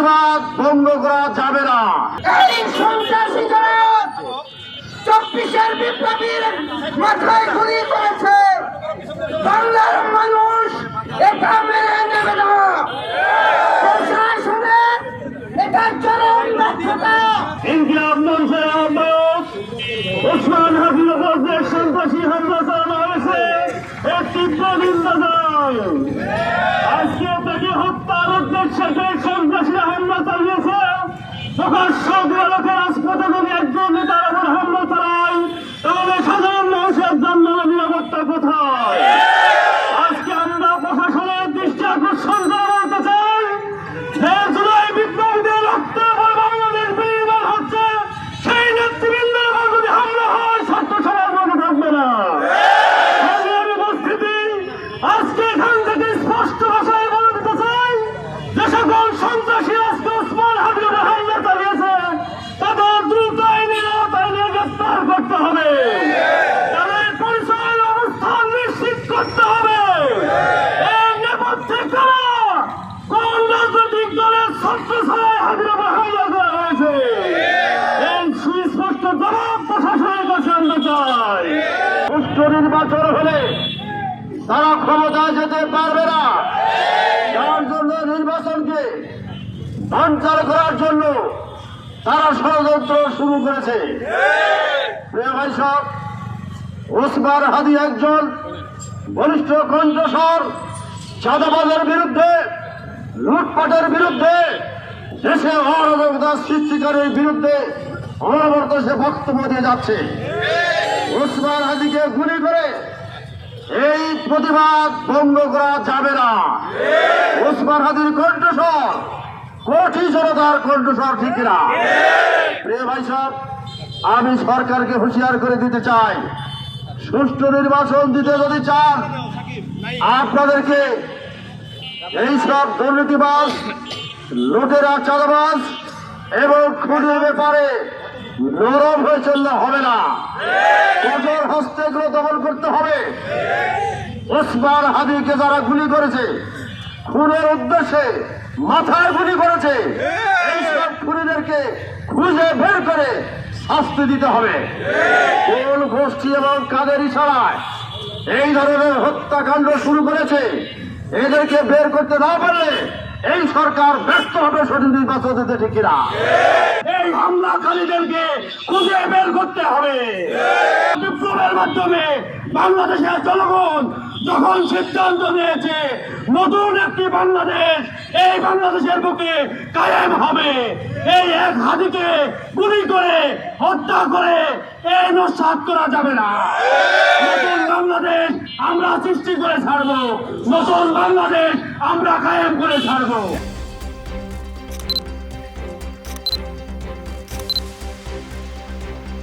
প্রতিবাদ বন্ধ করা যাবে না। এই সন্ত্রাসী যারা 24-এর বিপ্লবীর মাথায় গুলি করেছে, বাংলার মানুষ এটা মেনে নেবে না। প্রশাসনের এটা চরম ব্যর্থতা। ইনকিলাব মঞ্চের আহ্বায়ক ওসমান হাদির উপর যে সন্ত্রাসী হামলা চালানো হয়েছে এর তীব্র নিন্দা জানাই। আজকে তাকে হত্যার উদ্দেশ্যে যে সন্ত্রাসীরা হামলা চালিয়েছে, প্রকাশ্য আদালতে রাজপথে যদি একজন নেতার উপর হামলা চালায় তাহলে সাধারণ মানুষের জন্য নিরাপত্তা কোথায়? আজকে আমরা প্রশাসনের দৃষ্টি আকর্ষণ করে বলতে চাই যে জুলাই বিপ্লবীদের রক্তে বাংলাদেশ বিনির্মাণ হচ্ছে, সেই নেতৃবৃন্দের উপর যদি হামলা হয় ছাত্র সমাজ মনে থাকবে না। উপস্থিতি আজকে এখান থেকে স্পষ্ট ভাষায় বলে দিতে চাই যে সকল সন্ত্রাসী আজকে ওসমান হাদির উপর হামলা চালিয়েছে তাদের দ্রুত আইনি আওতায় নিয়ে গ্রেফতার করতে হবে, তাদের পরিচয় অবস্থান নিশ্চিত করতে হবে। এই নেপথ্যে কারা, কোন রাজনৈতিক দলের ছত্রছায়ায় হাদির উপর হামলা করা হয়েছে এই সুস্পষ্ট জবাব প্রশাসনের কাছে আনতে চাই। সুষ্ঠু নির্বাচন হলে তারা ক্ষমতায় যেতে পারবে না। যার জন্য নির্বাচনকে বানচাল করার জন্য তারা ষড়যন্ত্র শুরু করেছে। প্রিয় ভাই সব, ওসমান হাদি একজন বলিষ্ঠ কণ্ঠস্বর চাঁদাবাজের বিরুদ্ধে, লুটপাটের বিরুদ্ধে, দেশে অরাজকতা সৃষ্টিকারীর বিরুদ্ধে অনবরত সে বক্তব্য দিয়ে যাচ্ছে। ওসমান হাদিকে গুলি করে এই প্রতিবাদ বন্ধ করা যাবে না। ওসমান হাদির কণ্ঠস্বর কোটি জনতার কণ্ঠস্বর, ঠিক না? প্রিয় ভাই সব, আমি সরকারকে হুঁশিয়ার করে দিতে চাই, সুষ্ঠু নির্বাচন দিতে যদি চান আপনাদেরকে এইসব দুর্নীতিবাজ, লুটেরা, চাঁদাবাজ এবং খুনের ব্যাপারে নরম হয়ে চললে হবে না। কঠোর হস্তে এগুলো দমন করতে হবে। ওসমান হাদিকে যারা গুলি করেছে, খুনের উদ্দেশ্যে মাথায় গুলি করেছে, এইসব খুনিদেরকে খুঁজে বের করে শাস্তি দিতে হবে। কোন গোষ্ঠী এবং কাদের ইশারায় এই ধরনের হত্যাকাণ্ড শুরু করেছে এদেরকে বের করতে না পারলে এই সরকার ব্যর্থ হবে সঠিক নির্বাচন দিতে, ঠিক কিনা? এই হামলাকারীদেরকে খুঁজে বের করতে হবে। বিপ্লবের মাধ্যমে বাংলাদেশের জনগণ যখন সিদ্ধান্ত নিয়েছে নতুন একটি বাংলাদেশ এই বাংলাদেশের বুকে কায়েম হবে, এই এক হাদিকে গুলি করে হত্যা করে এই নস্যাৎ করা যাবে না। নতুন বাংলাদেশ আমরা সৃষ্টি করে ছাড়বো, নতুন বাংলাদেশ আমরা কায়েম করে ছাড়বো।